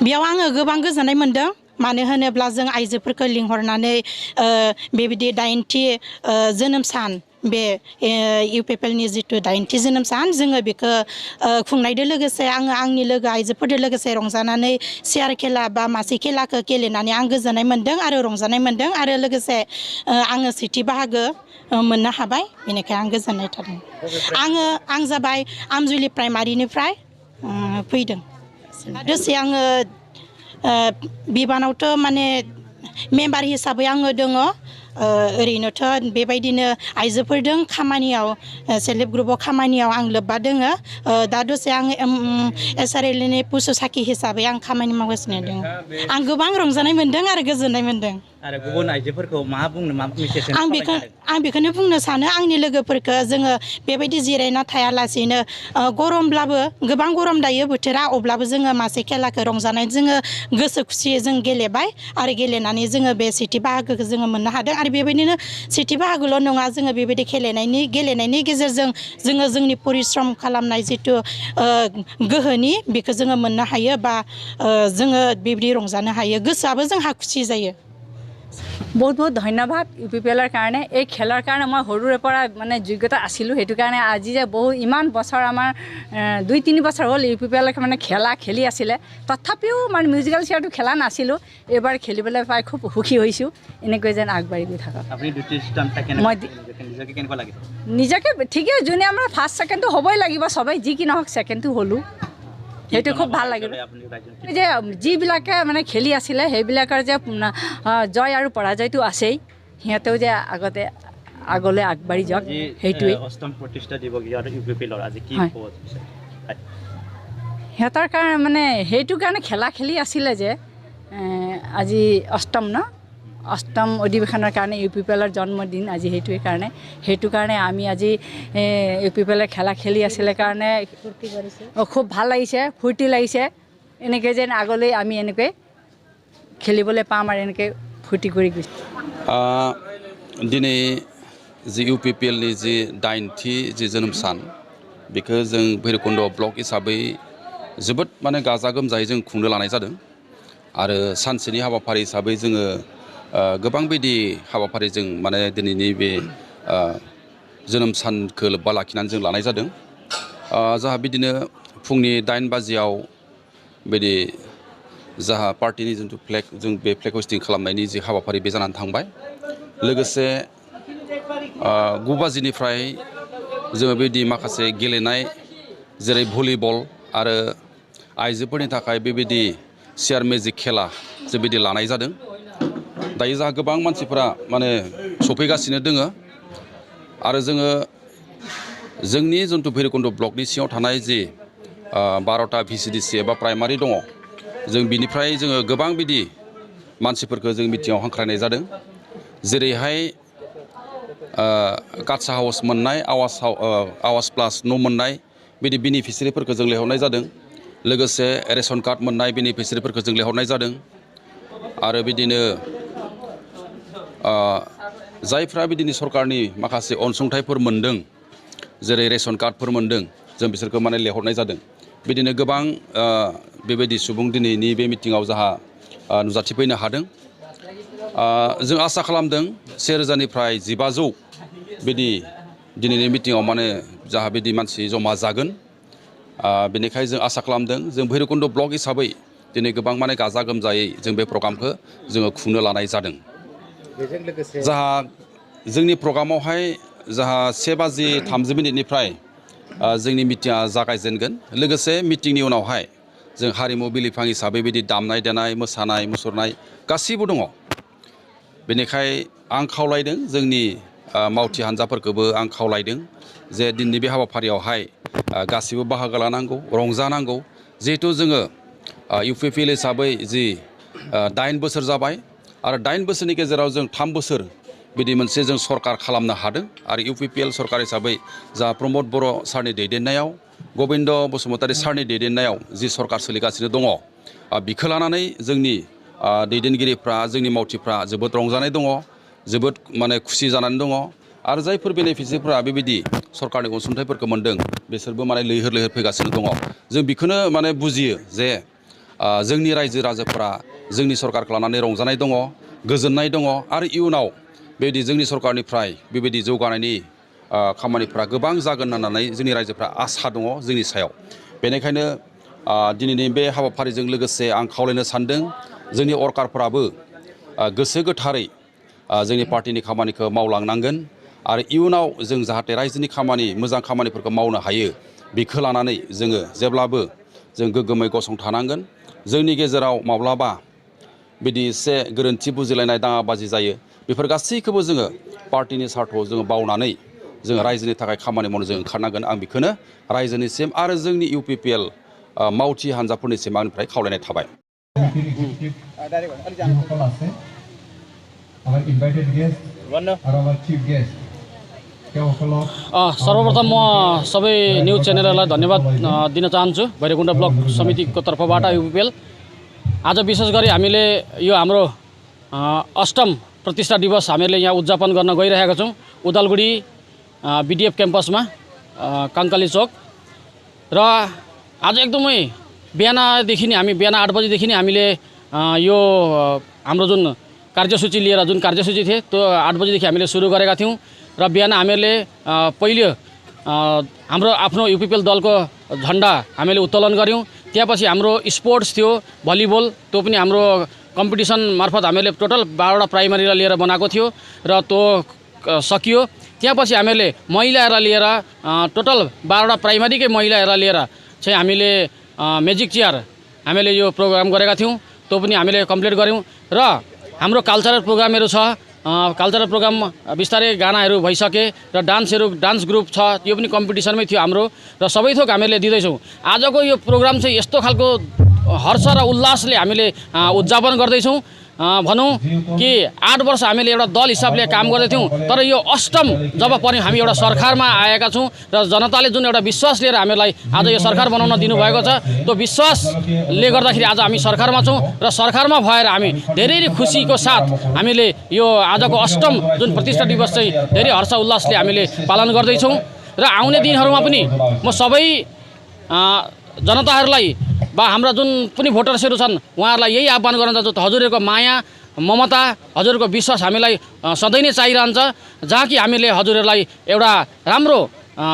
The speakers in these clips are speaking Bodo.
बेयाव आङो गोबां गोजोननाय मोनदों मानो होनोब्ला जों आइजोफोरखौ लिंहरनानै बेबायदि 8थि जोनोम सान बे इउपिपिएलनि जिथु 8थि जोनोम सान जोङो बेखौ खुंनायजों लोगोसे आङो आंनि लोगो आइजोफोरजों लोगोसे रंजानानै चेयार खेला बा मासे खेलाखौ गेलेनानै आं गोजोननाय मोनदों आरो रंजानाय मोनदों आरो लोगोसे आङो सेथि बाहागो मोननो हाबाय बेनिखायनो आं गोजोननाय थादों आं जाबाय आमजुलि प्राइमारिनिफ्राय फैदों दसे आङो बिबानावथ' माने मेम्बार हिसाबै आङो दङ ओरैनोथ' बेबायदिनो आइजोफोरजों खामानियाव सेल्फ हेल्प ग्रुपाव खामानियाव आं लोब्बा दोङो दा दसे आङो एसआरएलनि पुसु साखि हिसाबै आं खामानि मावगासिनो दङ आं गोबां रंजानाय मोनदों आरो गोजोननाय मोनदों आरो गुबुन आइजोफोरखौ मा बुंनो मा मेसेज आं बेखौनो बुंनो सानो आंनि लोगोफोरखौ जोङो बेबायदि जिरायना थायालासेनो गरमब्लाबो गोबां गरम दायो बोथोरा अब्लाबो जोङो मासे खेलाखौ रंजानाय जोङो गोसो खुसियै जों गेलेबाय आरो गेलेनानै जोङो बे सेथि बाहागोखौ जोङो मोननो हादों आरो बेबायदिनो सेथि बाहागोल' नङा जोङो बेबायदि गेलेनायनि गेजेरजों जोङो जोंनि परिश्रम खालामनाय जिथु गोहोनि बेखौ जोङो मोननो हायो बा जोङो बेबायदि रंजानो हायो गोसोआबो जोंहा खुसि जायो बहुत बहुत धन्यवाद ইউপিপিএলৰ কাৰণে এই খেলৰ কাৰণে মই সৰুৰে পৰা মানে যোগ্যতা আছিলোঁ সেইটো কাৰণে আজি যে বহু ইমান বছৰ আমাৰ 2-3 বছৰ হ'ল ইউপিপিএলৰ মানে খেলি আছিলে তথাপিও মানে মিউজিকেল চেয়াৰটো খেলা নাছিলোঁ এবাৰ খেলিবলৈ পাই খুব সুখী হৈছোঁ এনেকৈ যেন আগবাঢ়ি গৈ থাকক আপুনি মই নিজকে কেনেকুৱা লাগে নিজকে ঠিকেই যোনে আমাৰ ফাৰ্ষ্ট ছেকেণ্ডটো হ'বই লাগিব সবাই যি কি নহওক ছেকেণ্ডটো হ'লোঁ সেইটো খুব ভাল লাগিল যে যিবিলাকে মানে খেলি আছিলে সেইবিলাকৰ যে জয় আৰু পৰাজয়টো আছেই সিহঁতেও যে আগলৈ আগবাঢ়ি যাওক সেইটোৱেই অষ্টম প্ৰতিষ্ঠা দিৱস ইউপিপিএলৰ আজি কি ক'ব বিচাৰে সিহঁতৰ কাৰণে মানে সেইটো কাৰণে খেলি আছিলে যে আজি অষ্টম অধিৱেশনৰ কাৰণে ইউপিপিএলৰ জন্মদিন আজি সেইটো কাৰণে আমি আজি ইউপিপিএলৰ খেলি আছিলে কাৰণে খুব ভাল লাগিছে ফূৰ্তি লাগিছে এনেকৈ যেন আগলৈ আমি এনেকৈ খেলিবলৈ পাম আৰু এনেকৈ ফূৰ্তি কৰি গৈছে दिनै जि इउपिपिएलनि जि 8थि जि जोनोम सान बेखौ जों भैरबकुन्द ब्लक हिसाबै जोबोद माने गाजा गोमजायै जों खुंनो लानाय जादों आरो सानसेनि हाबाफारि हिसाबै जोङो गोबां बायदि हाबाफारि जों माने दिनैनि बे जोनोम सानखौ लोब्बा लाखिनानै जों लानाय जादों जाहा बिदिनो फुंनि 8 बाजियाव बिदि जाहा पार्टिनि जिथु फ्लेग जों बे फ्लेग हस्टिं खालामनायनि जि हाबाफारि बे जानानै थांबाय लोगोसे 9 बाजिनिफ्राय जोङो बेबायदि माखासे गेलेनाय जेरै भलिबल आरो आइजोफोरनि थाखाय बेबायदि चेयार मेजिक खेला जों बिदि लानाय जादों दायो जोंहा गोबां मानसिफोरा माने सफैगासिनो दोङो आरो जोङो जोंनि जिथु भैरबकुन्द ब्लकनि सिङाव थानाय जि 12टा भिसिडिसि एबा प्राइमारि दङ जों बिनिफ्राय जोङो गोबां बिदि मानसिफोरखौ जों मिटिङाव हांख्रायनाय जादों जेरैहाय काटसा हाउस मोननाय आवास प्लास न' मोननाय बिदि बेनिफिसियारिफोरखौ जों लिंहरनाय जादों लोगोसे रेशन कार्ड मोननाय बेनिफिसियारिफोरखौ जों लिंहरनाय जादों आरो बिदिनो जायफ्रा बिदिनो सरकारनि माखासे अनसुंथाइफोर मोनदों जेरै रेशन कार्डफोर मोनदों जों बिसोरखौ माने लिंहरनाय जादों बिदिनो गोबां बेबायदि सुबुं दिनैनि बे मिटिङाव जाहा नुजाथिफैनो हादों जों आसा खालामदों 1000निफ्राय 1500 बिदि दिनैनि मिटिङाव माने जाहा बिदि मानसि जमा जागोन बेनिखायनो जों आसा खालामदों जों भैरबकुन्द ब्लक हिसाबै दिनै गोबां माने गाजा गोमजायै जों बे प्रग्रामखौ जोङो खुंनो लानाय जादों बेजों लोगोसे जाहा जोंनि प्रग्रामावहाय जाहा 1:30 जोंनि मिटिङा जागायजेनगोन लोगोसे मिटिंनि उनावहाय जों हारिमु बिलिफां हिसाबै बिदि दामनाय देनाय मोसानाय मुसुरनाय गासिबो दङ बेनिखाय आं खावलायदों जोंनि मावथि हान्जाफोरखौबो आं खावलायदों जे दिनैनि बे हाबाफारियावहाय गासिबो बाहागो लानांगौ रंजानांगौ जिहेथु जोङो इउपिपिएल हिसाबै जि 8 बोसोर जाबाय आरो 8 बोसोरनि गेजेराव जों 3 बोसोर बिदि मोनसे जों सरकार खालामनो हादों आरो इउपिपिएल सरकार हिसाबै जा प्रमद बर' सारनि दैदेननायाव गबिन्द बसुमतारी सारनि दैदेननायाव जि सरकार सोलिगासिनो दङ बिखौ लानानै जोंनि दैदेनगिरिफ्रा जोंनि मावथिफ्रा जोबोद रंजानाय दङ जोबोद माने खुसि जानानै दङ आरो जायफोर बेनिफिसियारिफ्रा बेबायदि सरकारनि अनसुंथाइफोरखौ मोनदों बिसोरबो माने लैहोर लैहोर फैगासिनो दङ जों बेखौनो माने बुजियो जे जोंनि रायजो राजाफोरा जोंनि सरकारखौ लानानै रंजानाय दङ गोजोननाय दङ आरो इयुनाव बेबायदि जोंनि सरकारनिफ्राय बेबायदि जौगानायनि खामानिफ्रा गोबां जागोन होननानै जोंनि रायजोफ्रा आसा दङ जोंनि सायाव बेनिखायनो दिनैनि बे हाबाफारिजों लोगोसे आं खावलायनो सानदों जोंनि अरकारफोराबो गोसो गोथारै जोंनि पार्टिनि खामानिखौ मावलांनांगोन आरो इयुनाव जों जाहाथे रायजोनि खामानि मोजां खामानिफोरखौ मावनो हायो बेखौ लानानै जोङो जेब्लाबो जों गोग्गोमै गसंथानांगोन जोंनि गेजेराव माब्लाबा बिदि एसे गोरोन्थि बुजिलायनाय दाङाबाजि जायो बेफोर गासैखौबो जोङो पार्टिनि सार्थआव जोङो बावनानै जोङो रायजोनि थाखाय खामानि मावनो जों ओंखारनांगोन आं बेखौनो रायजोनिसिम आरो जोंनि UPPL मावथि हान्जाफोरनिसिम आंनिफ्राय खावलायनाय थाबाय सर्वप्रथम म सबै न्युज च्यानलहरूलाई धन्यवाद दिन चाहन्छु भैरवकुण्ड ब्लक समितिको तर्फबाट UPPL आज विशेष गरी हामीले यो हाम्रो अष्टम प्रतिष्ठा दिवस हामीले यहाँ उद्यापन गर्न गइरहेका छौँ उदालगुडी BDF क्याम्पसमा कङ्काली चोक र आज एकदमै बिहानदेखि नै हामी बिहान 8 बजेदेखि नै हामीले यो हाम्रो जुन कार्यसूची लिएर जुन कार्यसूची थिए त्यो 8 बजेदेखि हामीले सुरु गरेका थियौँ र बिहान हामीले पहिले हाम्रो आफ्नो UPPL दलको झन्डा हामीले उत्तोलन गऱ्यौँ त्यसपछि हाम्रो स्पोर्ट्स थियो भलिबल त्यो पनि हाम्रो कम्पिटिसन मार्फत हामीले टोटल 12वटा प्राइमरीलाई लिएर बनाएको थियो र त्यो सकियो त्यसपछि हामीले महिलाहरूलाई लिएर टोटल 12वटा प्राइमरीकै महिलाहरूलाई लिएर चाहिँ हामीले म्याजिक चेयर हामीले यो प्रोग्राम गरेका थियौँ त्यो पनि हामीले कम्प्लिट गऱ्यौँ र हाम्रो कल्चरल प्रोग्रामहरू छ कल्चरल प्रोग्राम बिस्तारै गानाहरू भइसके र डान्स ग्रुप छ यो पनि कम्पिटिसनमै थियो हाम्रो र सबै थोक हामीले दिँदैछौँ आजको यो प्रोग्राम चाहिँ यस्तो खालको हर्ष र उल्लासले हामीले उद्यापन गर्दैछौँ भनौँ कि 8 वर्ष हामीले एउटा दल हिसाबले काम गर्दैथ्यौँ तर यो अष्टम जब पर्यो हामी एउटा सरकारमा आएका छौँ र जनताले जुन एउटा विश्वास लिएर हामीलाई आज यो सरकार बनाउन दिनुभएको छ त्यो विश्वासले गर्दाखेरि आज हामी सरकारमा छौँ र सरकारमा भएर हामी धेरै खुसीको साथ हामीले यो आजको अष्टम जुन प्रतिष्ठा दिवस चाहिँ धेरै हर्ष उल्लासले हामीले पालन गर्दैछौँ र आउने दिनहरूमा पनि म सबै जनताहरूलाई बा हाम्रा जुन पनि भोटर्सहरू छन् उहाँहरूलाई यही आह्वान गर्न चाहन्छु हजुरहरूको माया ममता हजुरहरूको विश्वास हामीलाई सधैँ नै चाहिरहन्छ जहाँ कि हामीले हजुरहरूलाई एउटा राम्रो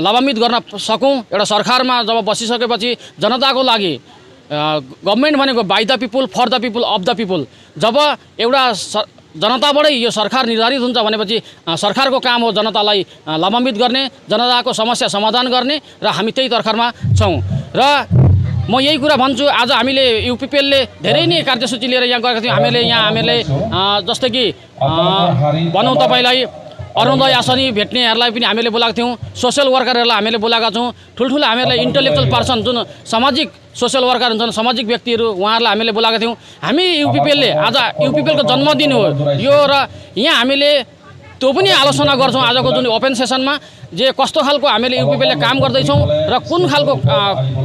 लाभान्वित गर्न सकौँ एउटा सरकारमा जब बसिसकेपछि जनताको लागि गभर्नमेन्ट भनेको बाई द people for the people of द पिपुल जब एउटा जनताबाटै यो सरकार निर्धारित हुन्छ भनेपछि सरकारको काम हो जनतालाई लाभान्वित गर्ने जनताको समस्या समाधान गर्ने र हामी त्यही तर्खरमा छौँ र म यही कुरा भन्छु आज हामीले UPPLले धेरै नै कार्यसूची लिएर यहाँ गएका थियौँ हामीले जस्तै कि भनौँ तपाईँलाई अरुणोदय आसनी भेट्नेहरूलाई पनि हामीले बोलाएको थियौँ सोसियल वर्करहरूलाई हामीले बोलाएका छौँ ठुल्ठुला हामीलाई इन्टेलेक्चुअल पर्सन जुन सामाजिक सोसियल वर्कर हुन्छन् सामाजिक व्यक्तिहरू उहाँहरूलाई हामीले बोलाएका थियौँ हामी UPPLले आज UPPLको जन्मदिन हो यो र यहाँ हामीले त्यो पनि आलोचना गर्छौँ आजको जुन ओपन सेसनमा जे कस्तो खालको हामीले UPPLले काम गर्दैछौँ र कुन खालको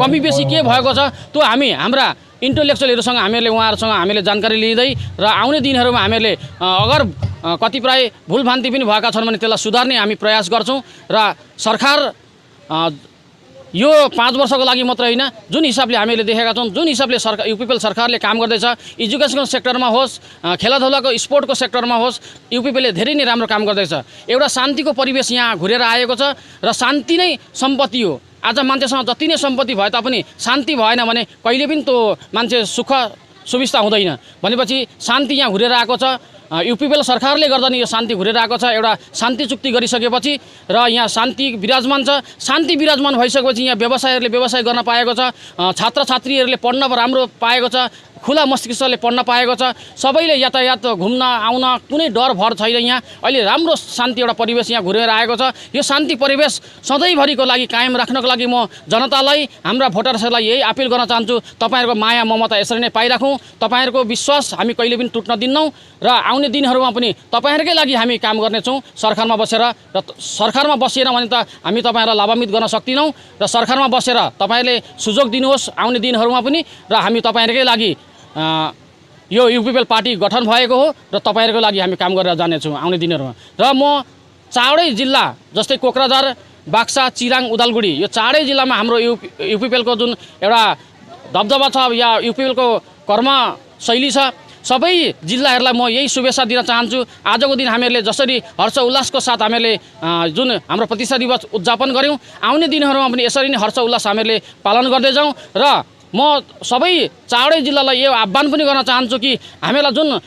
कमी बेसी के भएको छ त्यो हामी हाम्रा इन्टेलेक्चुअलहरूसँग हामीले उहाँहरूसँग हामीले जानकारी लिँदै र आउने दिनहरूमा हामीले अगर कतिपय भुलभ्रान्ति पनि भएका छन् भने त्यसलाई सुधार्ने हामी प्रयास गर्छौँ र सरकार यो 5 वर्षको लागि मात्र होइन जुन हिसाबले हामीले देखेका छौँ जुन हिसाबले UPPL सरकारले काम गर्दैछ एजुकेसनल सेक्टरमा होस् खेलाधुलाको स्पोर्टको सेक्टरमा होस् UPPLले धेरै नै राम्रो काम गर्दैछ एउटा शान्तिको परिवेश यहाँ घुरेर आएको छ र शान्ति नै सम्पत्ति हो आज मान्छेसँग जति नै सम्पत्ति भए तापनि शान्ति भएन भने कहिले पनि त्यो मान्छे सुख सुविस्ता हुँदैन भनेपछि शान्ति यहाँ घुरेर आएको छ UPPL सरकारले गर्दा नि यो शान्ति घुरेर आएको छ एउटा शान्ति चुक्ति गरिसकेपछि र यहाँ शान्ति विराजमान छ शान्ति विराजमान भइसकेपछि यहाँ व्यवसायहरूले व्यवसाय गर्न पाएको छ छात्रछात्रीहरूले पढ्न राम्रो पाएको छ खुला मस्तिष्कले पढ्न पाएको छ सबैले यातायात घुम्न आउन कुनै डर भर छैन यहाँ अहिले राम्रो शान्ति एउटा परिवेश यहाँ घुरेर आएको छ यो शान्ति परिवेश सधैँभरिको लागि कायम राख्नको लागि म जनतालाई हाम्रा भोटर्सहरूलाई यही अपिल गर्न चाहन्छु तपाईँहरूको माया ममता यसरी नै पाइराखौँ तपाईँहरूको विश्वास हामी कहिले पनि टुट्न दिन्नौँ र आउने दिनहरूमा पनि तपाईँहरूकै लागि हामी काम गर्नेछौँ सरकारमा बसेर र सरकारमा बसिएन भने त हामी तपाईँहरूलाई लाभान्वित गर्न सक्दिनौँ र सरकारमा बसेर तपाईँहरूले सुযোগ दिनुहोस् आउने दिनहरूमा पनि र हामी तपाईँहरूकै लागि यो UPPL पार्टी गठन भएको हो र तपाईँहरूको लागि हामी काम गरेर जानेछौँ आउने दिनहरूमा र म चारै जिल्ला जस्तै कोक्राझार बाक्सा चिराङ उदालगुडी यो चारै जिल्लामा हाम्रो UPPLको जुन एउटा दबदबा छ या युपिएलको कर्म शैली छ सबै जिल्लाहरूलाई म यही शुभेच्छा दिन चाहन्छु। आजको दिन हामीहरूले जसरी हर्ष उल्लासको साथ हामीहरूले जुन हाम्रो प्रतिष्ठा दिवस उद्यापन गऱ्यौँ आउने दिनहरूमा पनि यसरी नै हर्ष उल्लास हामीहरूले पालन गर्दै जाउँ र म सबै चारवटै जिल्लालाई यो आह्वान पनि गर्न चाहन्छु कि हामीलाई जुन